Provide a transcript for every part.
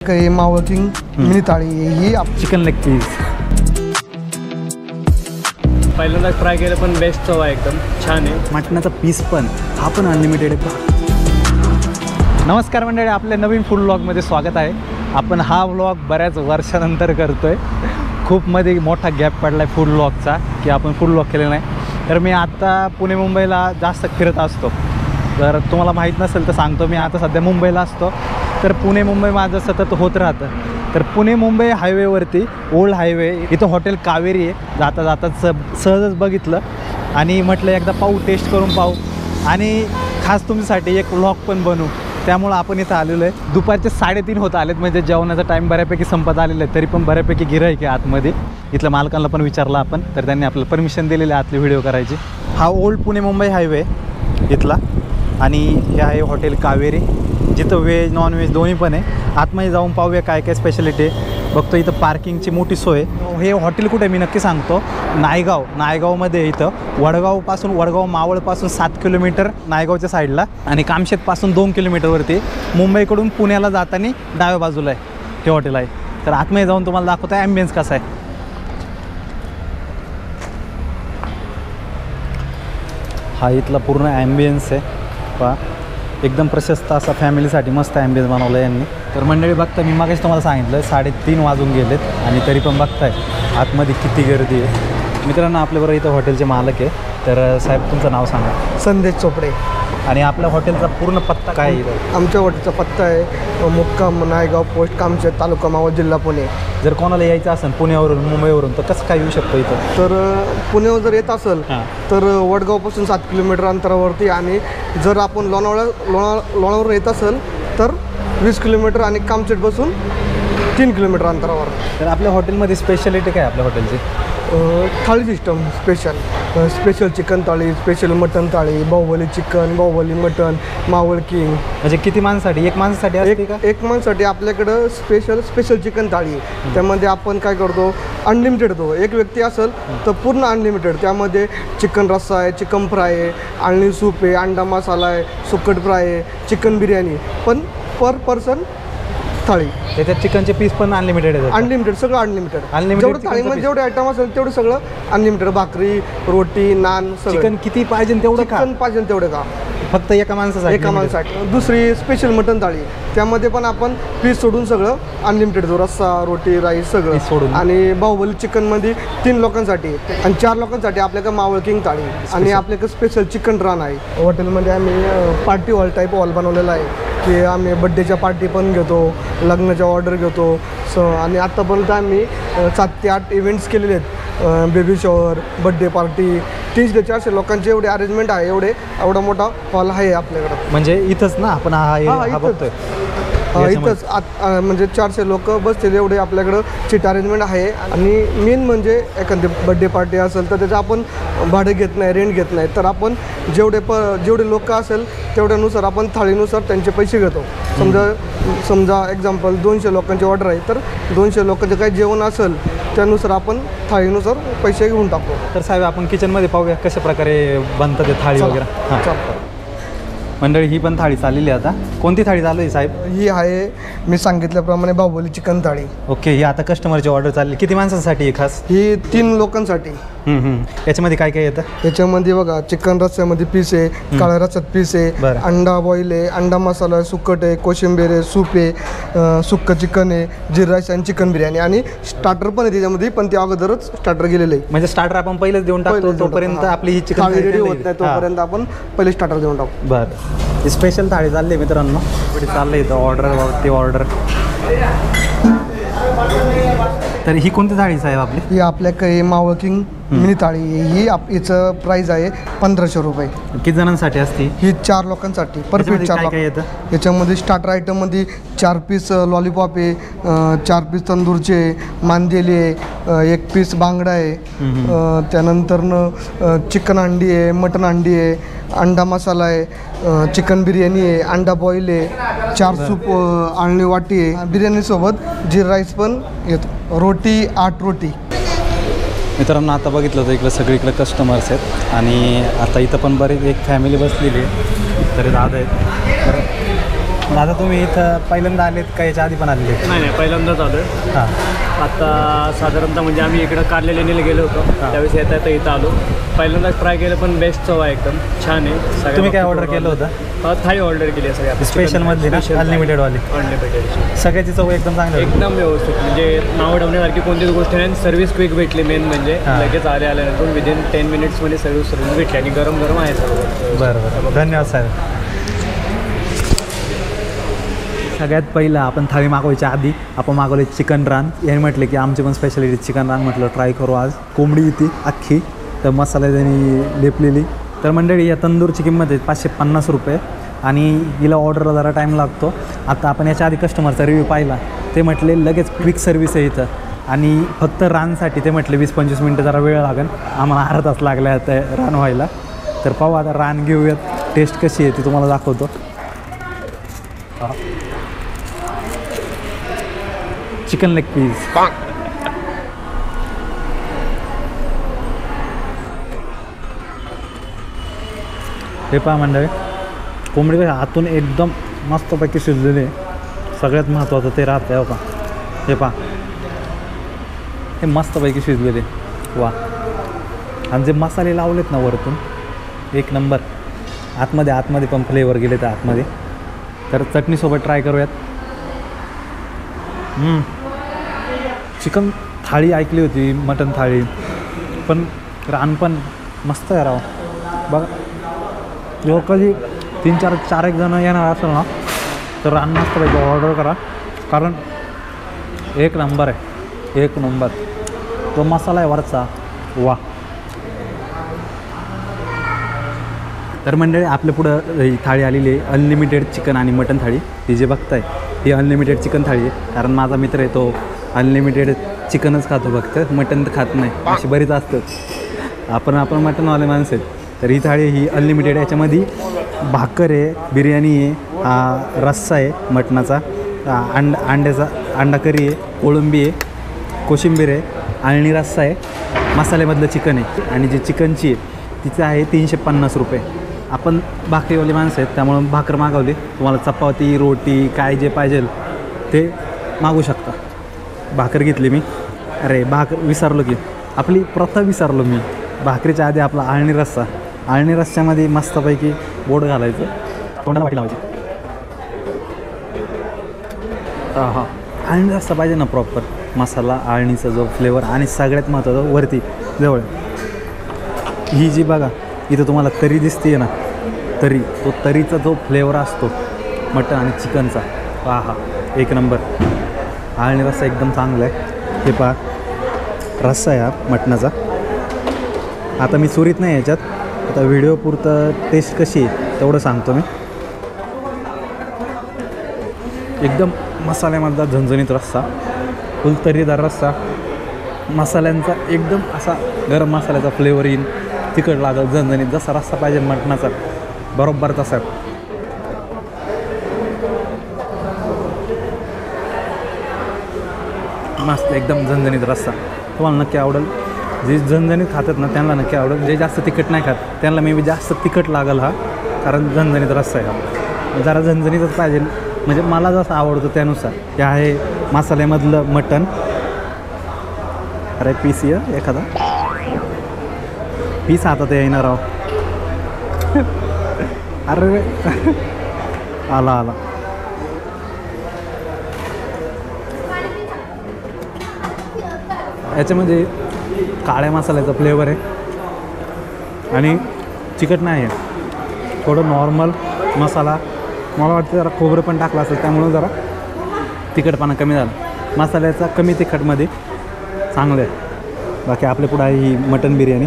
काही Maval king mini थाळी ही chicken leg piece पहिल्यांदा ट्राय केलं पण बेस्ट चव आहे, एकदम छान आहे. मटणाचा पीस पण हा पण अनलिमिटेड आहे. नमस्कार मंडळी, आपल्या नवीन फूड व्लॉगमध्ये स्वागत आहे. आपण हा व्लॉग बऱ्याच वर्षानंतर करतो आहे. खूप मध्ये मोठा गॅप पडला आहे फूड व्लॉगचा, की आपण फूड व्लॉग केलेला नाही. तर मी आत्ता पुणे मुंबईला जास्त फिरत असतो. जर तुम्हाला माहीत नसेल तर सांगतो, मी आता सध्या मुंबईला असतो. तर पुणे मुंबई माझं सतत होत राहतं. तर पुणे मुंबई हायवेवरती ओल्ड हायवे इथं हॉटेल कावेरी आहे. जाता जाता सहजच बघितलं आणि म्हटलं एकदा पाहू, टेस्ट करून पाहू आणि खास तुमच्यासाठी एक व्लॉग पण बनवू. त्यामुळं आपण इथं आलेलो आहे. दुपारचे 3:30 होत आलेत, म्हणजे जेवणाचा टाईम बऱ्यापैकी संपत आलेला आहे. तरी पण बऱ्यापैकी गिऱ्हाईक आहे आतमध्ये. इथल्या मालकांना पण विचारलं आपण, तर त्यांनी आपल्याला परमिशन दिलेली आहे आतली व्हिडिओ करायची. हा ओल्ड पुणे मुंबई हायवे इथला आणि हे आहे हॉटेल कावेरी, जिथं व्हेज नॉन व्हेज दोन्ही पण आहे. आतमध्ये जाऊन पाहूया काय काय स्पेशालिटी आहे. बघतो इथं पार्किंगची मोठी सोय. हे हॉटेल कुठे मी नक्की सांगतो, नायगावमध्ये इथं वडगाव मावळपासून 7 किलोमीटर नायगावच्या साईडला आणि कामशेतपासून 2 किलोमीटरवरती मुंबईकडून पुण्याला जाताना डाव्या बाजूला आहे हे हॉटेल आहे. तर आतमध्ये जाऊन तुम्हाला दाखवतो ॲम्बियन्स कसा आहे. हा इथला पूर्ण ॲम्बियन्स आहे पहा, एकदम प्रशस्त असा फॅमिलीसाठी मस्त ॲम्बियन्स बनवला आहे यांनी. तर मंडळी बघता, मी मागेच तुम्हाला सांगितलं 3:30 वाजून गेलेत आणि तरी पण बघताय आतमध्ये किती गर्दी आहे. मित्रांनो, आपल्याबरोबर इथं हॉटेलचे मालक आहे. तर साहेब, तुमचं नाव सांगा. संदेश चोपडे. आणि आपल्या हॉटेलचा पूर्ण पत्ता काय आहे? आमच्या हॉटेलचा पत्ता आहे मुक्काम नायगाव पोस्ट कामशेत, तालुका मावळ, जिल्हा पुणे. जर कोणाला यायचं असेल पुण्यावरून मुंबईवरून तर कसं काय येऊ शकतो इथं? तर पुण्यावर जर येत असेल तर वडगावपासून 7 किलोमीटर अंतरावरती, आणि जर आपण लोणावळ्यावर येत असेल तर 20 किलोमीटर आणि कामशेतपासून 3 किलोमीटर अंतरावर. तर आपल्या हॉटेलमध्ये स्पेशालिटी काय आपल्या हॉटेलची? थाळी सिस्टम स्पेशल चिकन थाळी, स्पेशल मटन थाळी, Baahubali chicken, Baahubali mutton, Maval king. म्हणजे किती माणसासाठी? एक माणसासाठी असते का? एक माणसासाठी आपल्याकडं स्पेशल चिकन थाळी आहे. त्यामध्ये आपण काय करतो, अनलिमिटेड देतो. एक व्यक्ती असेल तर पूर्ण अनलिमिटेड. त्यामध्ये चिकन रस्सा आहे, चिकन फ्राय आहे, आळणी सूप आहे, अंडा मसाला आहे, सुकट फ्राय आहे, चिकन बिर्याणी. पण पर पर्सन थाळी. त्याच्यात चिकनचे पीस पण अनलिमिटेड आहे? अनलिमिटेड, सगळं अनलिमिटेड. जेवढं थाळीमध्ये जेवढे आयटम असेल तेवढे सगळं अनलिमिटेड. भाकरी, रोटी, नान. चिकन किती पाहिजे तेवढं का? चिकन पाहिजे तेवढे का, फक्त एका माणसासाठी. दुसरी स्पेशल मटन थाळी, त्यामध्ये पण आपण पीस सोडून सगळं अनलिमिटेड देतो. रस्सा, रोटी, राईस सगळं सोडून. आणि बाहुबली चिकनमध्ये 3 लोकांसाठी आणि 4 लोकांसाठी आपल्याकडे मावळ किंग थाळी. आणि आपल्याकडे स्पेशल चिकन रान आहे. हॉटेलमध्ये आम्ही पार्टी हॉल टाईप हॉल बनवलेला आहे, की आम्ही बड्डेच्या पार्टी पण घेतो, लग्नाच्या ऑर्डर घेतो. आणि आत्तापर्यंत आम्ही 7 ते 8 इव्हेंट्स केलेले आहेत. बेबी शॉवर, बड्डे पार्टी, 300 ते 400 लोकांचे एवढे अरेंजमेंट आहे. एवढा मोठा हॉल आहे आपल्याकडं. म्हणजे इथंच ना आपण बघतोय इथंच म्हणजे 400 लोक बसतील एवढे आपल्याकडं सीट अरेंजमेंट आहे. आणि मेन म्हणजे एखादी बड्डे पार्टी असेल तर त्याचं आपण भाडं घेत नाही, रेंट घेत नाही. तर आपण जेवढे लोक असेल तेवढ्यानुसार आपण थाळीनुसार त्यांचे पैसे घेतो. समजा एक्झाम्पल 200 लोकांची ऑर्डर आहे, तर 200 लोकांचं काही जेवण असेल त्यानुसार आपण थाळीनुसार पैसे घेऊन टाकतो. तर साहेब, आपण किचनमध्ये पाहूया कशा प्रकारे बनतं ते थाळी वगैरे. हां मंडळी, ही पण थाळी चाललेली आहे. आता कोणती थाळी चालू आहे साहेब? ही आहे मी सांगितल्याप्रमाणे बाहुबली चिकन थाळी. ओके, ही आता कस्टमरची ऑर्डर चालली. किती माणसांसाठी आहे खास? ही 3 लोकांसाठी. याच्यामध्ये काय काय येतं? याच्यामध्ये बघा, चिकन रस्स्यामध्ये पीस आहे, काळ्या रस्स्यात पीस आहे, अंडा बॉईल आहे, अंडा मसाला आहे, सुकट आहे, कोशिंबीर आहे, सूप आहे, सुक्क चिकन आहे, जिरा राईस आणि चिकन बिर्याणी. आणि स्टार्टर पण आहे त्याच्यामध्ये, पण ते अगोदरच स्टार्टर गेलेले आहे. म्हणजे स्टार्टर आपण पहिलेच देऊन टाकतो, तोपर्यंत आपली ही चिकन थाळी रेडी होत नाही तोपर्यंत आपण पहिले स्टार्टर देऊन टाकू. बरं, ही स्पेशल थाळी चालली मित्रांनो. पुढे चाललं इथं ऑर्डर. तर ही कोणती थाळी साहेब आपली? ही आपल्याकडे मावळ किंग मिनी थाळी. ही हिचं प्राईस आहे 1500 रुपये. किती जणांसाठी असते ही? 4 लोकांसाठी. परफेक्ट 4 लोक. याच्यामध्ये स्टार्टर आयटममध्ये 4 पीस लॉलीपॉप आहे, 4 पीस तंदूरचे, मांदेली आहे, 1 पीस बांगडा आहे, त्यानंतरनं चिकन अंडी आहे, मटन अंडी आहे, अंडा मसाला आहे, चिकन बिर्याणी आहे, अंडा बॉईल आहे, 4 सूप, आळणी वाटी आहे, बिर्याणीसोबत जिरा राईस पण येतो, रोटी 8 रोटी. मित्रांनो, आता बघितलं तर इकडं सगळीकडे कस्टमर्स आहेत आणि आता इथं पण बरीच एक फॅमिली बसलेली आहे. तरी दादा आहेत. आता तुम्ही इथं पहिल्यांदा आलेत का याच्या आधी पण आलेले? नाही पहिल्यांदाच आलो आहे. हां. आता साधारणतः म्हणजे आम्ही इकडं कारलेलेनीला गेलो होतो, त्यावेळेस येता येता इथं आलो. पहिल्यांदाच ट्राय केलं, पण बेस्ट चव आहे, एकदम छान आहे. तुम्ही काय ऑर्डर केलं होतं? थाळी ऑर्डर केली आहे सगळ्या स्पेशलमधली ना, अनलिमिटेडवाली? अनलिमिटेड. सगळ्याची चव एकदम चांगली होती. एकदम व्यवस्थित, म्हणजे नाव ठेवण्यासारखी कोणतीच गोष्ट नाही. सर्व्हिस क्विक भेटली, मेन म्हणजे लगेच आल्यानंतर विदिन 10 मिनिट्समध्ये सर्व्हिस भेटली आणि गरम गरम आहे सर्व. बरं, धन्यवाद साहेब. सगळ्यात पहिलं आपण थाळी मागवायच्या आधी आपण मागवले चिकन रान. याने म्हटले की आमची पण स्पेशालिटी चिकन रान. म्हटलं ट्राय करू आज. कोंबडी होती अख्खी, तर मसाला त्यांनी लेपलेली. तर मंडळी या तंदूरची किंमत आहे 550 रुपये आणि हिला ऑर्डरला जरा टाईम लागतो. आता आपण याच्या आधी कस्टमरचा रिव्ह्यू पाहिला, ते म्हटले लगेच क्विक सर्व्हिस आहे इथं आणि फक्त रानसाठी ते म्हटले 20-25 मिनटं जरा वेळ लागेल. आम्हाला अर्धा तास लागला आता रान व्हायला. तर पाहू आता रान घेऊयात, टेस्ट कशी आहे ती तुम्हाला दाखवतो. चिकन लेग पीस, हे पहा मंडळी, कोंबडी आतून एकदम मस्तपैकी शिजलेली आहे. सगळ्यात महत्त्वाचं ते राहतं, हो का, हे पहा, हे मस्तपैकी शिजलेले. वा, आणि जे मसाले लावलेत ना वरतून, एक नंबर. आतमध्ये पण फ्लेवर गेले तर आतमध्ये. तर चटणीसोबत ट्राय करूयात. चिकन थाळी ऐकली होती, मटन थाळी, पण रान पण मस्त आहे राव. बघा, जेव्हा कधी 3-4 एक जणं येणार असेल ना, तर रान मस्त पाहिजे, ऑर्डर करा, कारण एक नंबर आहे, एक नंबर. तो मसाला आहे वरचा, वा. तर मंडळी आपल्या पुढं ही थाळी आलेली आहे, अनलिमिटेड चिकन आणि मटन थाळी. ही जे बघताय ही अनलिमिटेड चिकन थाळी आहे, कारण माझा मित्र आहे तो अनलिमिटेड चिकनच खातो फक्त, मटन तर खात नाही. अशी बरीच असतात. आपण मटनवाले माणसं आहेत. तर ही थाळी ही अनलिमिटेड. याच्यामध्ये भाकर आहे, बिर्याणी आहे, रस्सा आहे मटणाचा, अंड्याचा अंडा करी आहे, कोळंबी आहे, कोशिंबीर आहे, आळणी रस्सा आहे, मसाल्यामधलं चिकन आहे. आणि जी चिकनची आहे तिचं आहे 350 रुपये. आपण भाकरीवाली माणसं आहेत, त्यामुळं भाकर मागवली. तुम्हाला चपाती, रोटी, काय जे पाहिजे ते मागू शकता. भाकर घेतली मी. अरे भाकर विसरलो की, आपली प्रथा विसरलो मी. भाकरीच्या आधी आपला आळणी रस्सा. आळणी रस्स्यामध्ये मस्तपैकी बोट घालायचं, तोंडाला वाटी लावायची. हां, आळणी रस्सा पाहिजे ना प्रॉपर. मसाला, आळणीचा जो फ्लेवर, आणि सगळ्यात महत्त्वाचं वरती जवळ ही जी बघा इथं तुम्हाला तरी दिसते ना, तरी, तो तरीचा जो फ्लेवर असतो मटण आणि चिकनचा, हा एक नंबर. आळणी रस्सा एकदम चांगला आहे. हे पहा, रस्सा आहे हा मटणाचा. आता मी सुरीत नाही याच्यात, आता व्हिडिओ पुरतं टेस्ट कशी आहे तेवढं सांगतो मी. एकदम मसाल्यामधला झणझणीत रस्सा, फुल तर्रीदार रस्सा, मसाल्यांचा एकदम असा गरम मसाल्याचा फ्लेवर येईल, तिखट लागल, झणझणीत जसा रस्सा पाहिजे मटणाचा बरोबर तसा. मस्त एकदम झणझणीत रस्सा, तुम्हाला नक्की आवडेल. जे झणझणीत खातात ना त्यांना नक्की आवडेल. जे जास्त तिखट नाही खात त्यांना मी जास्त तिखट लागेल हा, कारण झणझणीत रस्सा आहे हा. जरा झणझणीतच पाहिजे, म्हणजे मला जसं आवडतं त्यानुसार. हे आहे मसाल्यामधलं मटण. अरे पीस ये एखादा पीस हातात येणार राव. अरे आला. याच्यामध्ये काळ्या मसाल्याचा फ्लेवर आहे आणि चिकट नाही आहे, थोडं नॉर्मल मसाला. मला वाटतं जरा खोबरं पण टाकलं असेल, त्यामुळं जरा तिखटपणा कमी झाला. मसाल्याचा कमी तिखटमध्ये चांगलं आहे. बाकी आपल्या पुढं आहे ही मटन बिर्याणी.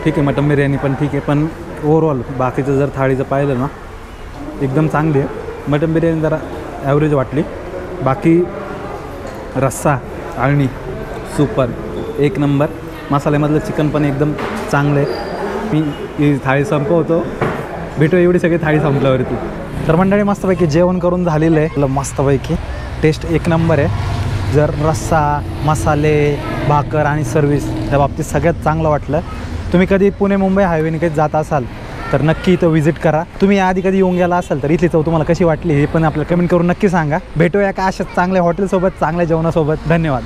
ठीक आहे, मटन बिर्याणी पण ठीक आहे, पण ओव्हरऑल बाकीचं जर थाळीचं पाहिलं ना एकदम चांगली आहे. मटन बिर्याणी जरा ॲव्हरेज वाटली. बाकी रस्सा, आळणी सुपर, एक नंबर. मसाल्यामधलं चिकन पण एकदम चांगलं आहे. मी ही थाळी संपवतो, भेटू एवढी सगळी थाळी संपल्यावरती. तर मंडळी मस्तपैकी जेवण करून झालेलं आहे. मस्तपैकी टेस्ट एक नंबर आहे. जर रस्सा, मसाले, भाकर आणि सर्विस या बाबतीत सगळ्यात चांगलं वाटलं. तुम्ही कधी पुणे मुंबई हायवेने काही जात असाल तर नक्की इथं व्हिजिट करा. तुम्ही आधी कधी येऊन गेला असाल तर इथली चव तुम्हाला कशी वाटली हे पण आपल्याला कमेंट करून नक्की सांगा. भेटूया का अशाच चांगल्या हॉटेलसोबत, चांगल्या जेवणासोबत. धन्यवाद.